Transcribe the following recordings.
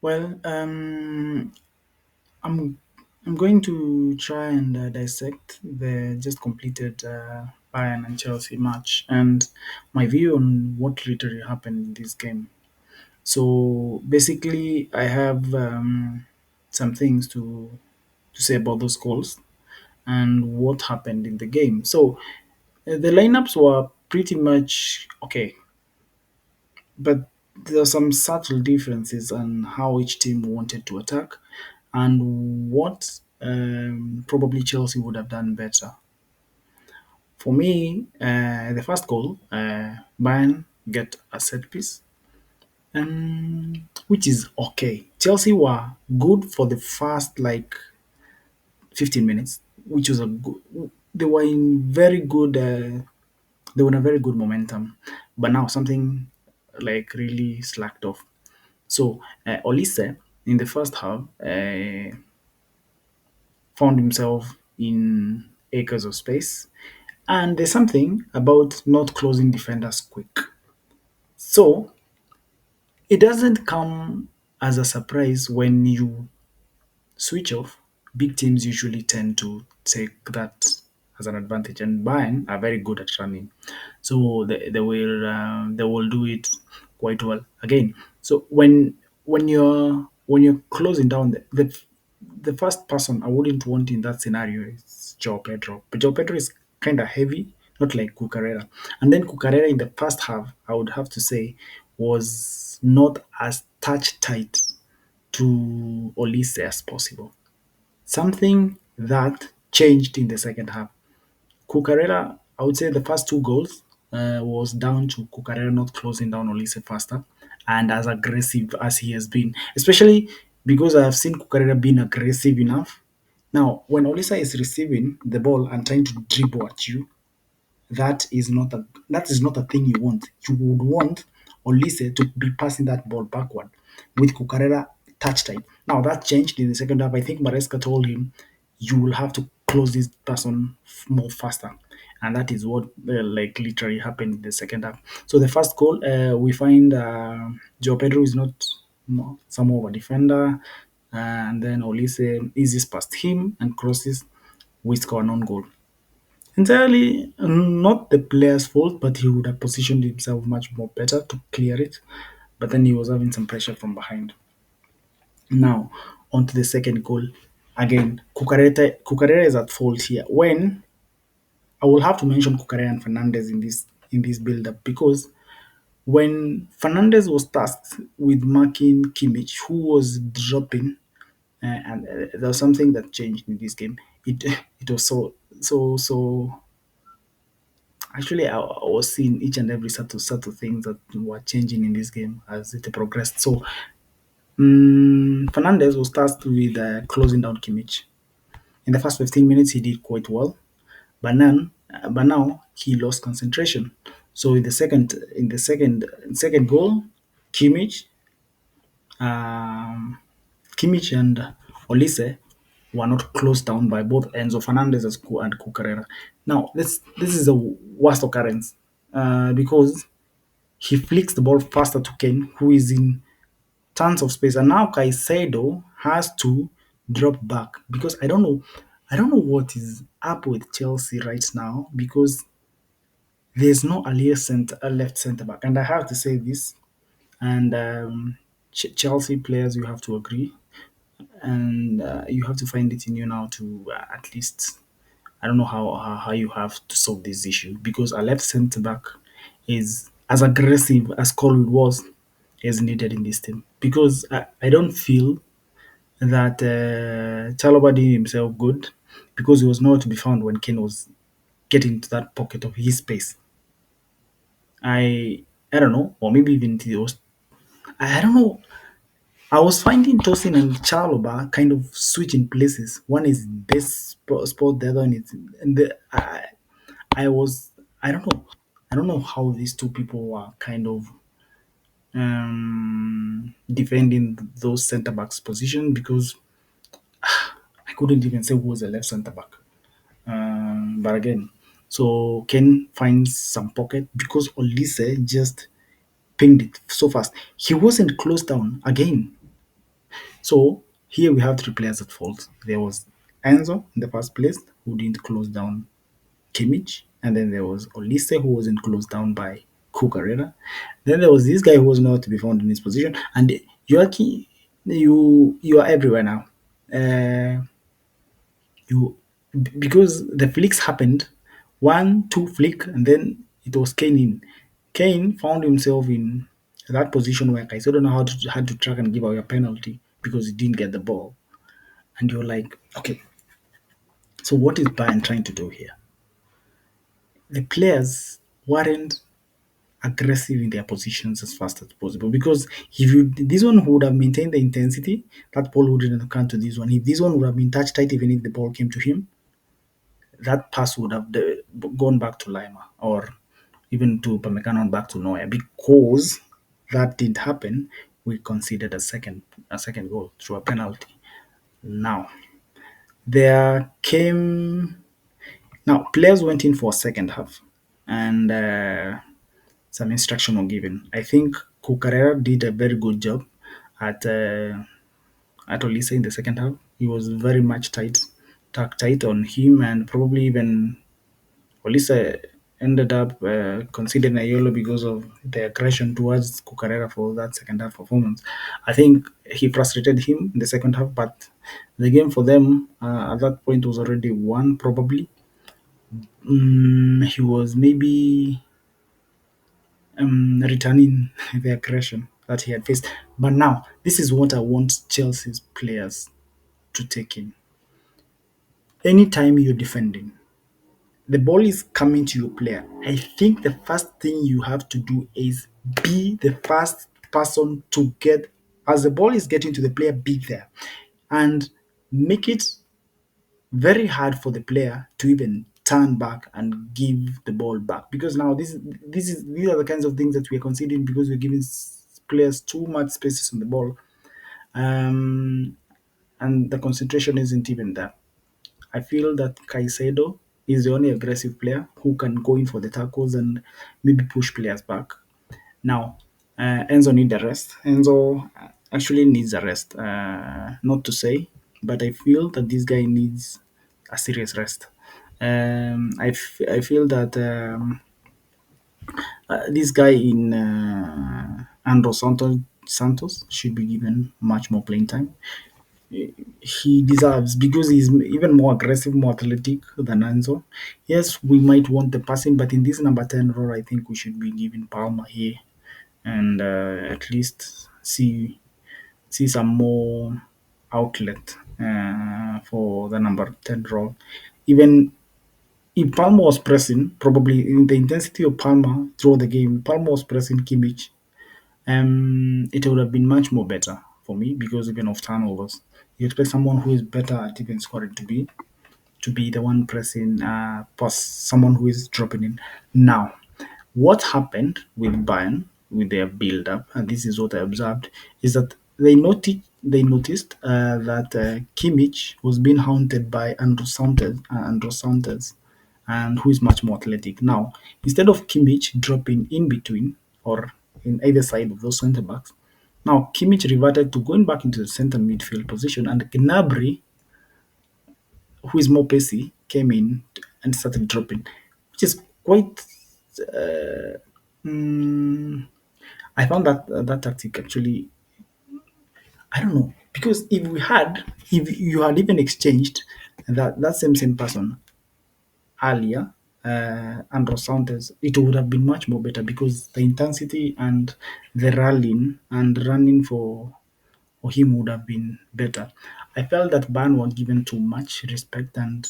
Well, I'm I'm going to try and dissect the just completed Bayern and Chelsea match and my view on what literally happened in this game. So basically, I have some things to say about those goals and what happened in the game. So the lineups were pretty much okay, but there are some subtle differences on how each team wanted to attack and what probably Chelsea would have done better. For me, the first goal, Bayern get a set piece, which is okay. Chelsea were good for the first 15 minutes, which was a good. They were in very good. They were in a very good momentum, but now something like really slacked off. So Olise in the first half found himself in acres of space, and there's something about not closing defenders quick. So it doesn't come as a surprise when you switch off. Big teams usually tend to take that as an advantage, and Bayern are very good at running, so they will do it quite well again. So when you're closing down the first person I wouldn't want in that scenario is Joe Pedro, but Joe Pedro is kind of heavy, not like Cucurella. And then Cucurella in the first half, I would have to say, was not as touch tight to Olise as possible. Something that changed in the second half. Cucurella, I would say the first two goals was down to Cucurella not closing down Olise faster and as aggressive as he has been, especially because I have seen Cucurella being aggressive enough. Now, when Olise is receiving the ball and trying to dribble at you, that is not a thing you want. You would want Olise to be passing that ball backward with Cucurella touch tight. Now that changed in the second half. I think Maresca told him you will have to close this person more faster. And that is what literally happened in the second half. So the first goal, we find Joe Pedro is not some of a defender, and then Olise eases past him and crosses. We score an own goal. Entirely not the player's fault, but he would have positioned himself much more better to clear it. But then he was having some pressure from behind. Now, on to the second goal. Again, Cucurella is at fault here. When I will have to mention Cucurella and Fernandez in this build-up because when Fernandez was tasked with marking Kimmich, who was dropping, and there was something that changed in this game. It was so. Actually, I was seeing each and every subtle things that were changing in this game as it progressed. So Fernandez was tasked with closing down Kimmich. In the first 15 minutes, he did quite well, but now he lost concentration. So in the second goal, Kimmich, um, Kimmich and Olise were not closed down by both Enzo Fernandez and Cucurella. Now, this is a worst occurrence because he flicks the ball faster to Kane, who is in tons of space, and now Caicedo has to drop back because I don't know what is up with Chelsea right now because there's no a left centre back, and I have to say this, and Chelsea players, you have to agree, and you have to find it in you now to at least I don't know how you have to solve this issue because a left centre back is as aggressive as Colwill was is needed in this team because I don't feel that Chalobah did himself good because he was nowhere to be found when Kane was getting to that pocket of his space. I don't know, or maybe even he was I don't know. I was finding Tosin and Chalobah kind of switching places. One is this spot, the other one is and I was I don't know how these two people were kind of defending those centre backs position because I couldn't even say who was the left centre back. But again, so Ken finds some pocket because Olise just pinged it so fast. He wasn't closed down again. So here we have three players at fault. There was Enzo in the first place who didn't close down Kimmich, and then there was Olise who wasn't closed down by Cucurella. Then there was this guy who was not to be found in his position, and you are everywhere now. Uh, you because the flicks happened, one, two flick, and then it was Kane in. Kane found himself in that position where I don't know how to track and give away a penalty because he didn't get the ball. And you're like, okay, so what is Bayern trying to do here? The players weren't aggressive in their positions as fast as possible because if you this one would have maintained the intensity, that ball wouldn't have come to this one. If this one would have been touch tight, even if the ball came to him, that pass would have gone back to Lima or even to Pamecano back to Neuer. Because that didn't happen, we considered a second goal through a penalty. Now there came now players went in for a second half, and some instruction were given. I think Cucurella did a very good job at uh, at Olise in the second half. He was very much tight on him, and probably even Olise ended up considering a yellow because of the aggression towards Cucurella for that second half performance. I think he frustrated him in the second half, but the game for them at that point was already won. Probably he was maybe returning the aggression that he had faced. But now, this is what I want Chelsea's players to take in. Anytime you're defending, the ball is coming to your player. I think the first thing you have to do is be the first person to get, as the ball is getting to the player, be there and make it very hard for the player to even turn back and give the ball back because now these are the kinds of things that we are considering because we're giving players too much spaces on the ball, um, and the concentration isn't even there. I feel that Caicedo is the only aggressive player who can go in for the tackles and maybe push players back. Now, Enzo needs a rest. Enzo actually needs a rest. Not to say, but I feel that this guy needs a serious rest. I feel that this guy in Andro Santos should be given much more playing time. He deserves because he's even more aggressive, more athletic than Enzo. Yes, we might want the passing, but in this number 10 role, I think we should be giving Palmer here and at least see some more outlet for the number 10 role. Even if Palmer was pressing, probably in the intensity of Palmer throughout the game, Palmer was pressing Kimmich, it would have been much more better for me because even of turnovers, you expect someone who is better at even scoring to be the one pressing pass, someone who is dropping in. Now, what happened with Bayern with their build up, and this is what I observed, is that they noticed that Kimmich was being haunted by Andros Santos, and who is much more athletic. Now, instead of Kimmich dropping in between or in either side of those centre backs, now Kimmich reverted to going back into the centre midfield position, and Gnabry, who is more pacey, came in and started dropping, which is quite. Mm, I found that tactic actually. I don't know because if you had even exchanged that same person earlier, Andros Santos, it would have been much more better because the intensity and the rallying and running for him would have been better. I felt that Ban were given too much respect and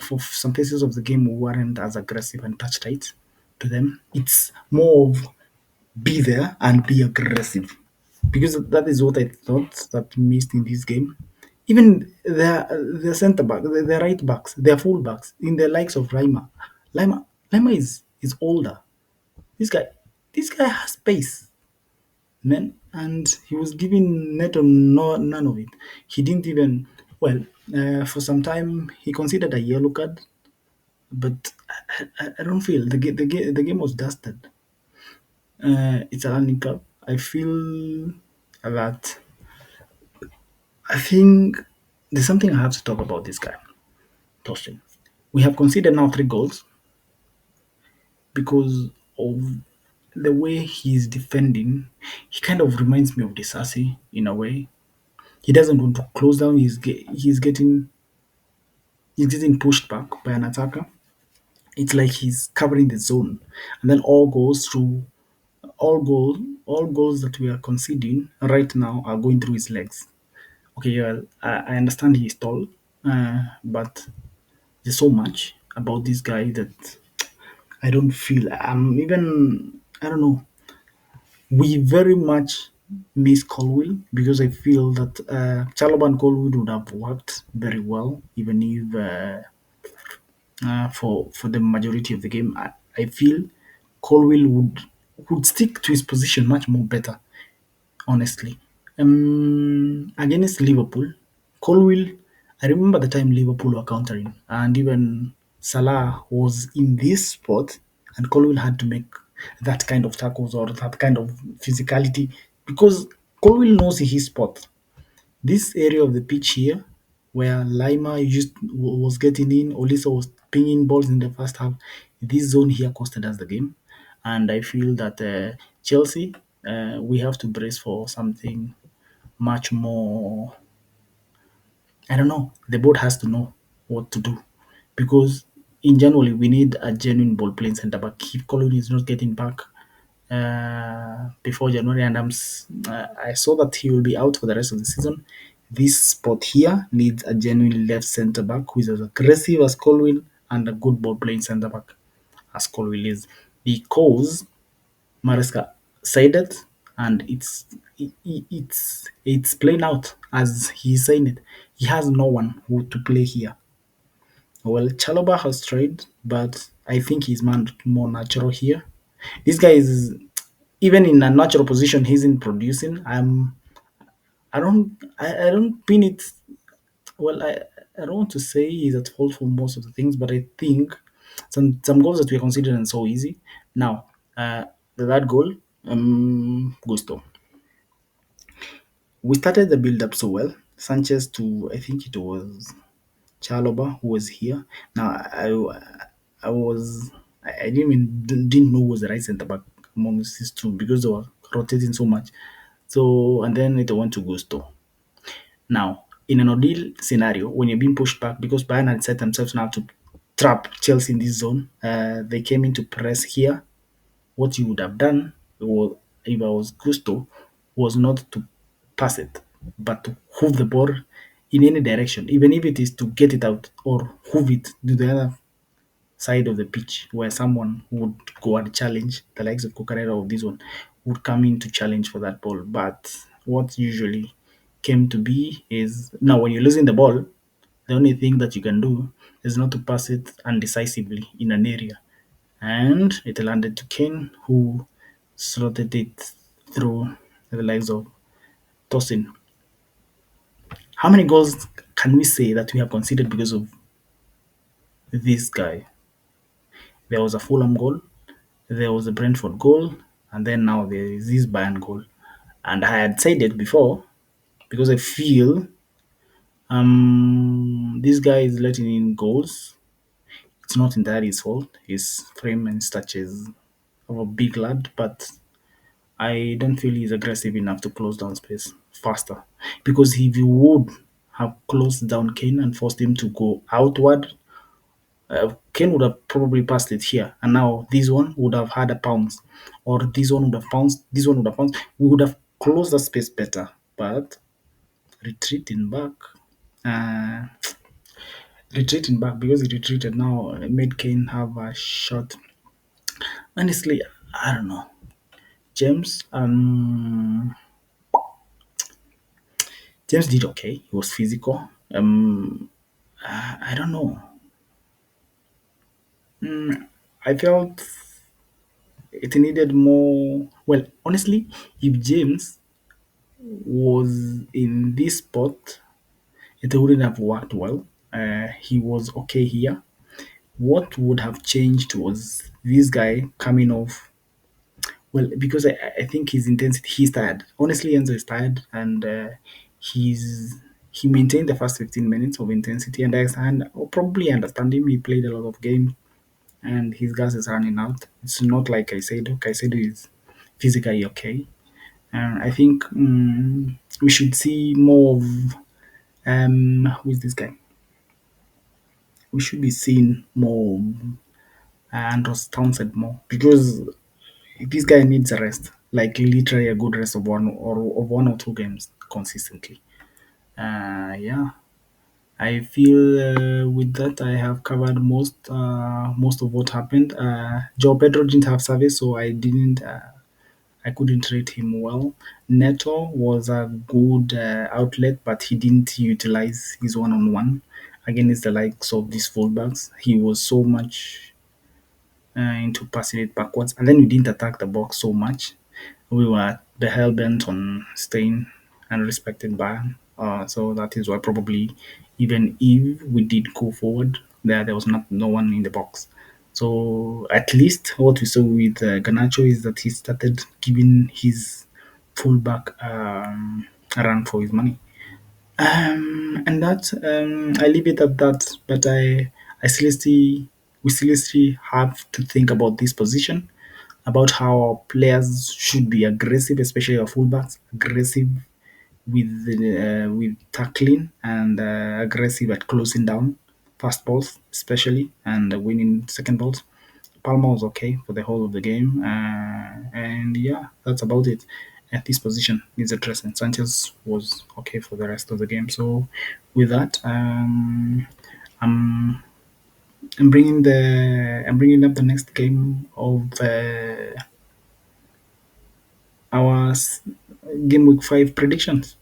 for some phases of the game we weren't as aggressive and touch tight to them. It's more of be there and be aggressive because that is what I thought that missed in this game. Even the centre back, the right backs, their full backs, in the likes of Lima. Lima is older. This guy, this guy has pace, man, and he was giving Neto none of it. He didn't even for some time he considered a yellow card, but I don't feel the game was dusted. It's a learning curve. I feel that I think there's something I have to talk about this guy, Torsten. We have conceded now 3 goals because of the way he's defending. He kind of reminds me of Disasi in a way. He doesn't want to close down. He's getting pushed back by an attacker. It's like he's covering the zone, and then all goals that we are conceding right now are going through his legs. Okay, yeah, I understand he's tall, but there's so much about this guy that I don't feel. Even I don't know. We very much miss Colwill because I feel that Chalobah and Colwill would have worked very well, even if for the majority of the game. I feel Colwill would stick to his position much more better, honestly. Against Liverpool, Colwill, I remember the time Liverpool were countering, and even Salah was in this spot, and Colwill had to make that kind of tackles or that kind of physicality because Colwill knows his spot. This area of the pitch here, where Lima was getting in, Olisa was pinging balls in the first half. This zone here costed us the game, and I feel that Chelsea, we have to brace for something much more. I don't know. The board has to know what to do because in January we need a genuine ball playing centre back. If Colin is not getting back before January, and I saw that he will be out for the rest of the season. This spot here needs a genuine left centre back who is as aggressive as Colwell and a good ball playing centre back as Colwell is, because Maresca said it, and it's playing out as he's saying it. He has no one who to play here. Well, Chalobah has tried, but I think he's more natural here. This guy is even in a natural position. He isn't producing. I don't pin it. Well, I don't want to say he's at fault for most of the things, but I think some goals that we are considering so easy. Now, that goal, Gusto. We started the build up so well. Sanchez to, I think it was Chaloba who was here. Now I was I didn't know who was the right centre back amongst these two because they were rotating so much. So and then it went to Gusto. Now in an ideal scenario, when you're being pushed back, because Bayern had set themselves now to trap Chelsea in this zone, they came in to press here. What you would have done was, if I was Gusto, was not to pass it, but to hoof the ball in any direction, even if it is to get it out or hoof it to the other side of the pitch where someone would go and challenge the likes of Cucurella or this one would come in to challenge for that ball. But what usually came to be is now when you're losing the ball, the only thing that you can do is not to pass it undecisively in an area. And it landed to Kane, who slotted it through the legs of Tosin. How many goals can we say that we have conceded because of this guy? There was a Fulham goal, there was a Brentford goal, and then now there is this Bayern goal. And I had said it before because I feel this guy is letting in goals. It's not entirely his fault. His frame and stature is of a big lad, but I don't feel he's aggressive enough to close down space faster. Because if you would have closed down Kane and forced him to go outward, Kane would have probably passed it here. And now this one would have had a pounce. Or this one would have pounced. This one would have pounced. We would have closed the space better. But retreating back, uh, retreating back because he retreated now made Kane have a shot. Honestly, I don't know. James, James did okay. He was physical. I don't know. I felt it needed more. Well, honestly, if James was in this spot, it wouldn't have worked well. He was okay here. What would have changed was this guy coming off. Well, because I think his intensity, he's tired. Honestly, Enzo is tired, and he's he maintained the first 15 minutes of intensity, and I probably understand him. He played a lot of games, and his gas is running out. It's not like Caicedo. Caicedo is physically okay. And I think we should see more of who is this guy? We should be seeing more of Andros Townsend more, because this guy needs a rest, like literally a good rest of 1 or 2 games consistently. Yeah, I feel with that I have covered most of what happened. Joe Pedro didn't have service, so I couldn't rate him well. Neto was a good outlet, but he didn't utilize his one-on-one against the likes of these fullbacks. He was so much into passing it backwards, and then we didn't attack the box so much. We were the hell bent on staying and respecting Bayern. So that is why probably even if we did go forward, there was no one in the box. So at least what we saw with Ganacho is that he started giving his fullback a run for his money. And that I leave it at that. But I still see we still have to think about this position, about how our players should be aggressive, especially our fullbacks, aggressive with tackling and aggressive at closing down fast balls, especially, and winning second balls. Palma was okay for the whole of the game, and yeah, that's about it. At this position is addressing. Sanchez was okay for the rest of the game. So, with that, I'm I'm bringing up the next game of our game week 5 predictions.